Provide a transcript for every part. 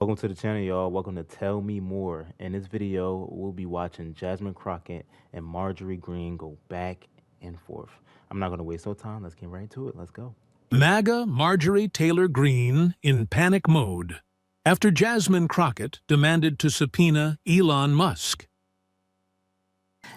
Welcome to the channel, y'all. Welcome to Tell Me More. In this video, we'll be watching Jasmine Crockett and Marjorie Greene go back and forth. I'm not going to waste no time. Let's get right into it. Let's go. MAGA Marjorie Taylor Greene in panic mode after Jasmine Crockett demanded to subpoena Elon Musk.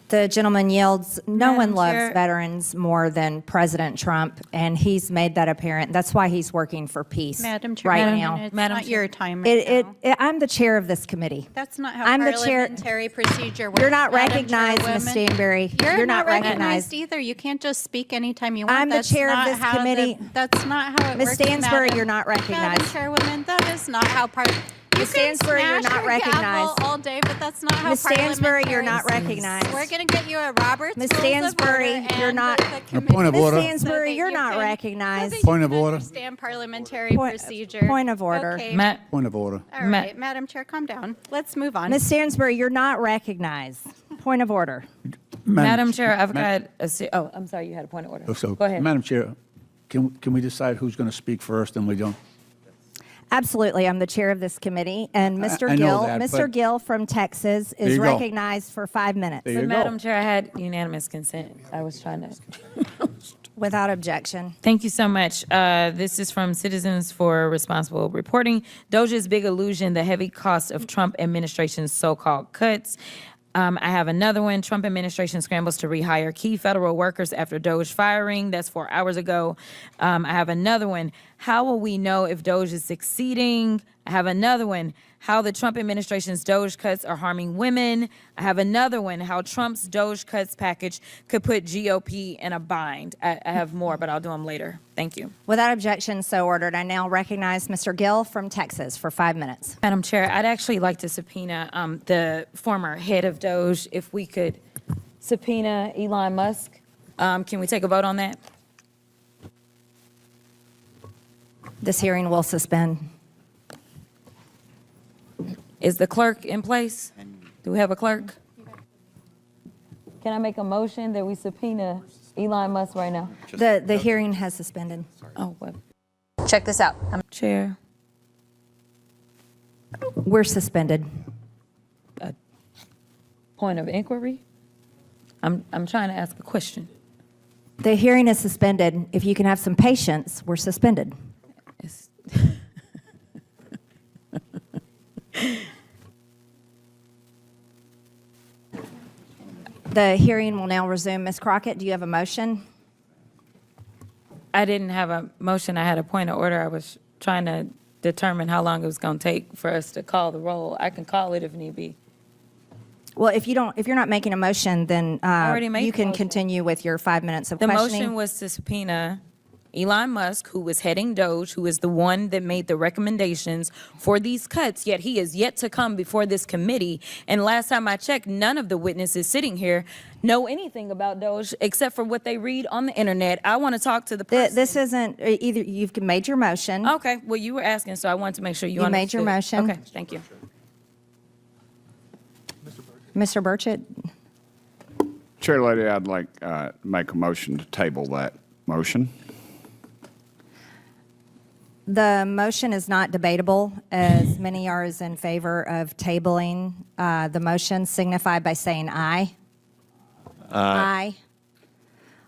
The gentleman yields, no one loves Chair. veterans more than President Trump, and he's made that apparent. That's why he's working for peace Madam Chair, right Madam now. It's Madam not Chair. your time right now. I'm the chair of this committee. That's not how I'm the chair- parliamentary procedure works. You're not Madam recognized, Ms. Chairwoman. Stanberry. You're not recognized either. You can't just speak anytime you want. I'm the That's chair of not this how committee. That's not how it Ms. works. Stansbury, Madam. you're not recognized. Madam Chairwoman, that is not how Ms. Stansbury, you're not recognized. all day, but that's not how Ms. Stansbury, you're not parliamentary- recognized. We're going to get you a Robert's Ms. Rules of Stansbury, Order you're and not- the A committee point of Ms. order. Stansbury, so that you're you not can- recognized. so that Point you of can order. Understand parliamentary procedure. Point of order. Okay. Point of order. All right, Madam Chair, calm down. Let's move on. Ms. Stansbury, you're not recognized. Point of order. Madam Chair, I've got oh, I'm sorry, you had a point of order. So, Go ahead. Madam Chair, can we decide who's going to speak first and we don't? Absolutely. I'm the chair of this committee, and Mr. I know Gill, that, Mr. but- Gill from Texas There is you go. recognized for 5 minutes There you go. Madam Chair, I had unanimous consent. I was trying to. without objection. Thank you so much. This is from Citizens for Responsible Reporting. Doge's big illusion, the heavy cost of Trump administration's so-called cuts. I have another one. Trump administration scrambles to rehire key federal workers after Doge firing. That's 4 hours ago. I have another one. How will we know if Doge is succeeding? I have another one. How the Trump administration's Doge cuts are harming women. I have another one. How Trump's Doge cuts package could put GOP in a bind. I have more, but I'll do them later. Thank you. Without objection, so ordered. I now recognize Mr. Gill from Texas for 5 minutes. Madam Chair, I'd actually like to subpoena the former head of Doge. If we could subpoena Elon Musk. Can we take a vote on that? This hearing will suspend. Is the clerk in place? Do we have a clerk? Can I make a motion that we subpoena Elon Musk right now? The hearing has suspended. Oh, what? Check this out. Chair, We're suspended. point of inquiry? I'm trying to ask a question. The hearing is suspended. If you can have some patience, we're suspended. It's- The hearing will now resume. Ms. Crockett, do you have a motion? I didn't have a motion. I had a point of order. I was trying to determine how long it was going to take for us to call the roll. I can call it if need be. Well, if you're not making a motion, then already made you the can motion. continue with your 5 minutes of The questioning. motion was to subpoena Elon Musk, who was heading Doge, who is the one that made the recommendations for these cuts, yet he is yet to come before this committee. And last time I checked, none of the witnesses sitting here know anything about Doge except for what they read on the internet. I want to talk to the person. This isn't either. You've made your motion. Okay, well, you were asking, so I wanted to make sure you You made your understood. motion. Okay, thank you. Mr. Burchett, Chair Lady, I'd like to make a motion to table that motion. the motion is not debatable, as many are in favor of tabling the motion. Signify by saying aye. Aye.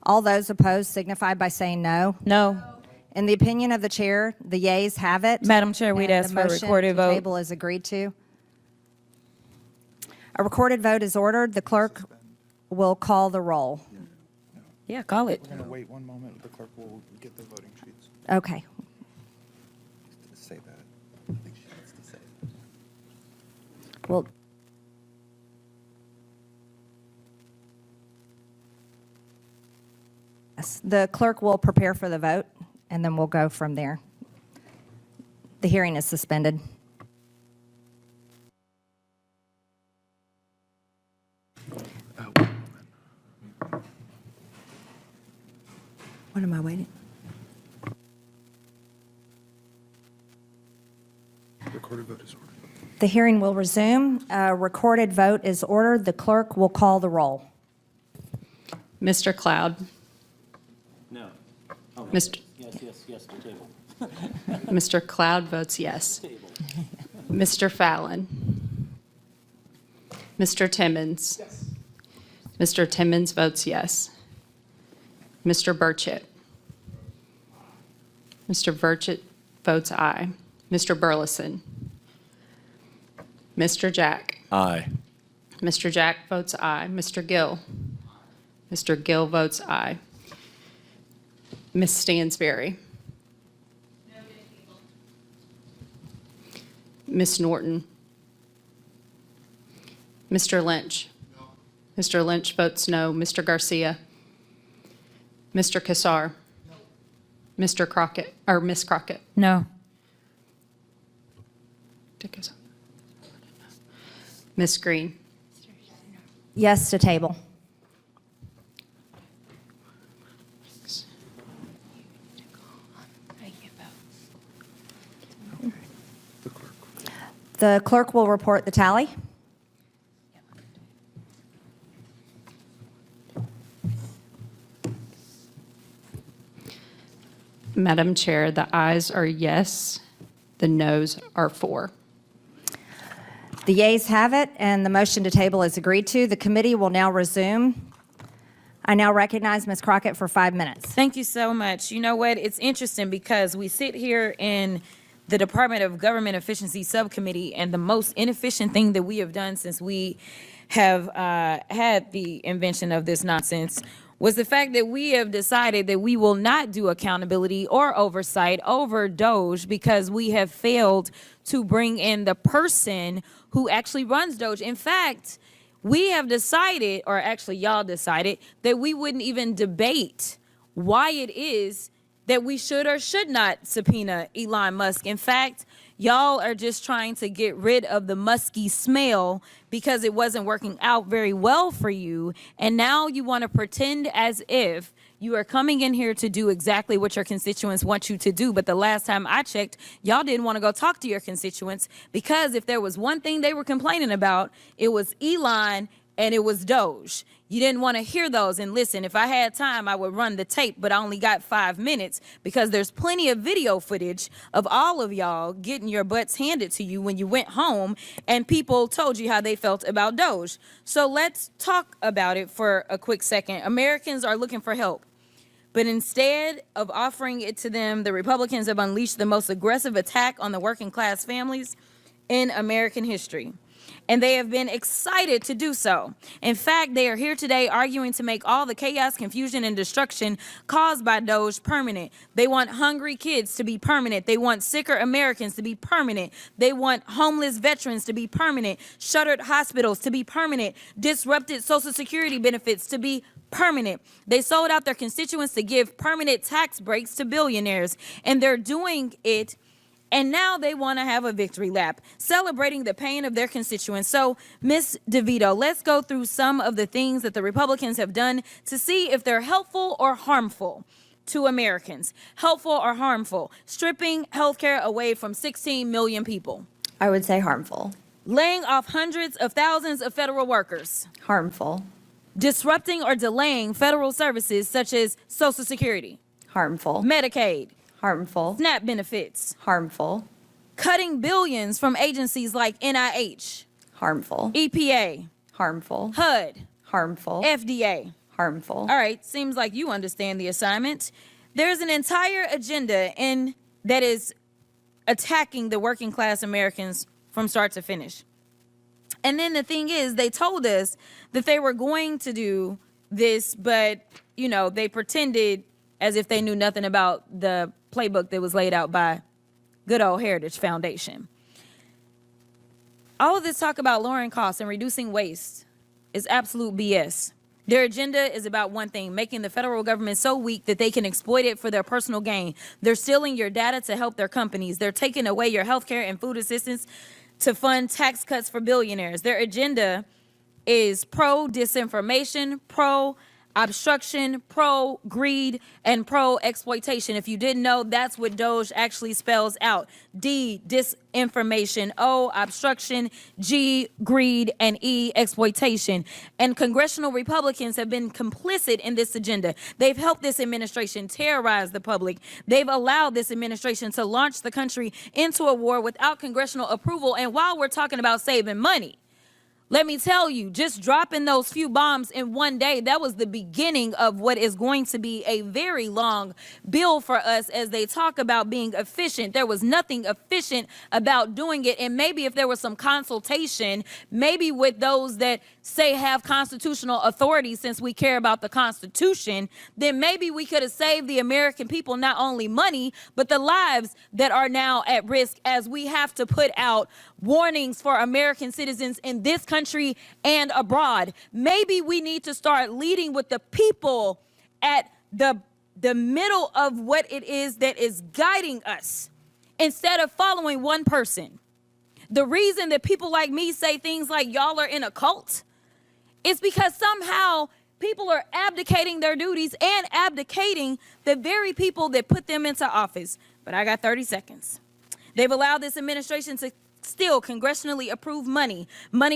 All those opposed signify by saying no. No. In the opinion of the chair, the yeas have it. Madam Chair, we'd and ask the for a motion recorded to vote. Table is agreed to. A recorded vote is ordered. The clerk will call the roll. Yeah, call it. We're going to wait one moment. The clerk will get the voting sheets. Okay. Say that. I think she needs to say it. Well, yes, the clerk will prepare for the vote, and then we'll go from there. The hearing is suspended. What am I waiting? Recorded vote is ordered. The hearing will resume. A recorded vote is ordered. The clerk will call the roll. Mr. Cloud. No. Mr. Yes, to table. Mr. Cloud votes yes. Mr. Fallon. Mr. Timmons. Mr. Timmons votes yes. Mr. Burchett. Mr. Burchett votes aye. Mr. Burleson. Mr. Jack. Aye. Mr. Jack votes aye. Mr. Gill. Mr. Gill votes aye. Ms. Stansberry. Ms. Norton. Mr. Lynch. Mr. Lynch votes no. Mr. Garcia. Mr. Cassar. Mr. Crockett, or Ms. Crockett. No. Ms. Greene. Yes to table. The clerk will report the tally. Madam Chair, the ayes are yes, the noes are 4. The yeas have it, and the motion to table is agreed to. The committee will now resume. I now recognize Ms. Crockett for 5 minutes. Thank you so much. You know what? It's interesting because we sit here in the Department of Government Efficiency Subcommittee, and the most inefficient thing that we have done since we have had the invention of this nonsense was the fact that we have decided that we will not do accountability or oversight over Doge because we have failed to bring in the person who actually runs Doge. In fact, we have decided, or actually y'all decided, that we wouldn't even debate why it is that we should or should not subpoena Elon Musk. In fact, y'all are just trying to get rid of the musky smell because it wasn't working out very well for you. And now you want to pretend as if you are coming in here to do exactly what your constituents want you to do. But the last time I checked, y'all didn't want to go talk to your constituents, because if there was one thing they were complaining about, it was Elon and it was Doge. You didn't want to hear those. And listen, if I had time, I would run the tape, but I only got 5 minutes because there's plenty of video footage of all of y'all getting your butts handed to you when you went home and people told you how they felt about Doge. So let's talk about it for a quick second. Americans are looking for help, but instead of offering it to them, the Republicans have unleashed the most aggressive attack on the working class families in American history. And they have been excited to do so. In fact, they are here today arguing to make all the chaos, confusion, and destruction caused by Doge permanent. They want hungry kids to be permanent. They want sicker Americans to be permanent. They want homeless veterans to be permanent, shuttered hospitals to be permanent, disrupted Social Security benefits to be permanent. They sold out their constituents to give permanent tax breaks to billionaires, and they're doing it. And now they want to have a victory lap, celebrating the pain of their constituents. So, Ms. DeVito, let's go through some of the things that the Republicans have done to see if they're helpful or harmful to Americans. Helpful or harmful? Stripping health care away from 16 million people. I would say harmful. Laying off hundreds of thousands of federal workers. Harmful. Disrupting or delaying federal services such as Social Security. Harmful. Medicaid. Harmful. SNAP benefits. Harmful. Cutting billions from agencies like NIH. Harmful. EPA. Harmful. HUD. Harmful. FDA. Harmful. All right, seems like you understand the assignment. There's an entire agenda that is attacking the working class Americans from start to finish. And then the thing is, they told us that they were going to do this, but, you know, they pretended as if they knew nothing about the playbook that was laid out by good old Heritage Foundation. All of this talk about lowering costs and reducing waste is absolute BS. Their agenda is about one thing: making the federal government so weak that they can exploit it for their personal gain. They're stealing your data to help their companies. They're taking away your health care and food assistance to fund tax cuts for billionaires. Their agenda is pro-disinformation, pro obstruction, pro-greed, and pro-exploitation. If you didn't know, that's what Doge actually spells out. D, disinformation. O, obstruction. G, greed. And E, exploitation. And congressional Republicans have been complicit in this agenda. They've helped this administration terrorize the public. They've allowed this administration to launch the country into a war without congressional approval. And while we're talking about saving money, let me tell you, just dropping those few bombs in one day, that was the beginning of what is going to be a very long bill for us as they talk about being efficient. There was nothing efficient about doing it. And maybe if there was some consultation, maybe with those that say have constitutional authority, since we care about the Constitution, then maybe we could have saved the American people not only money, but the lives that are now at risk as we have to put out warnings for American citizens in this country and abroad. Maybe we need to start leading with the people at the middle of what it is that is guiding us instead of following one person. The reason that people like me say things like y'all are in a cult is because somehow people are abdicating their duties and abdicating the very people that put them into office. But I got 30 seconds. They've allowed this administration to steal congressionally approved money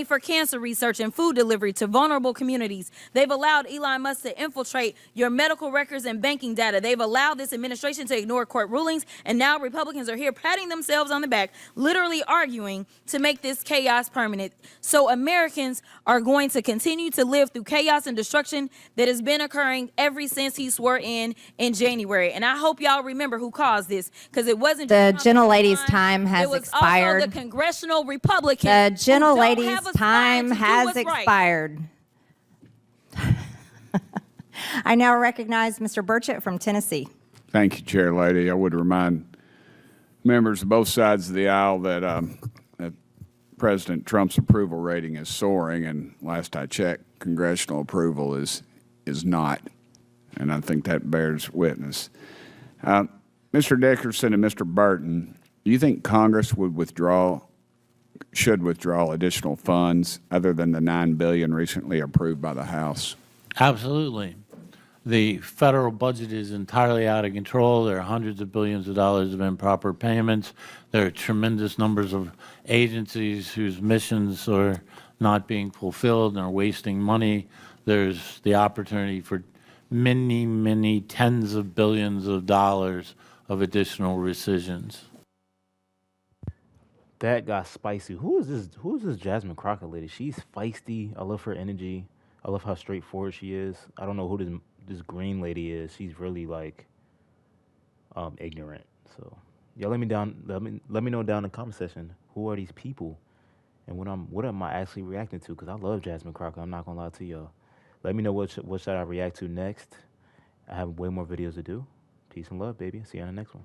for cancer research and food delivery to vulnerable communities. They've allowed Elon Musk to infiltrate your medical records and banking data. They've allowed this administration to ignore court rulings, and now Republicans are here patting themselves on the back, literally arguing to make this chaos permanent. So Americans are going to continue to live through chaos and destruction that has been occurring ever since he swore in January. And I hope y'all remember who caused this, because it wasn't The just gentlelady's time has it was expired. Also the congressional Republicans. The gentlelady's time has expired. I now recognize Mr. Burchett from Tennessee. Thank you, Chair Lady. I would remind members of both sides of the aisle that, that President Trump's approval rating is soaring, and last I checked, congressional approval is not, and I think that bears witness. Mr. Dickerson and Mr. Burton, do you think Congress should withdraw additional funds other than the $9 billion recently approved by the House? Absolutely. The federal budget is entirely out of control. There are hundreds of billions of dollars of improper payments. There are tremendous numbers of agencies whose missions are not being fulfilled and are wasting money. There's the opportunity for many, many tens of billions of dollars of additional rescissions. That got spicy. Who is this? Who is this Jasmine Crockett lady? She's feisty. I love her energy. I love how straightforward she is. I don't know who this Greene lady is. She's really like ignorant. So yeah, let me know down in the comment section, who are these people and what am I actually reacting to? Because I love Jasmine Crockett. I'm not gonna lie to y'all. Let me know what should I react to next. I have way more videos to do. Peace and love, baby. See you on the next one.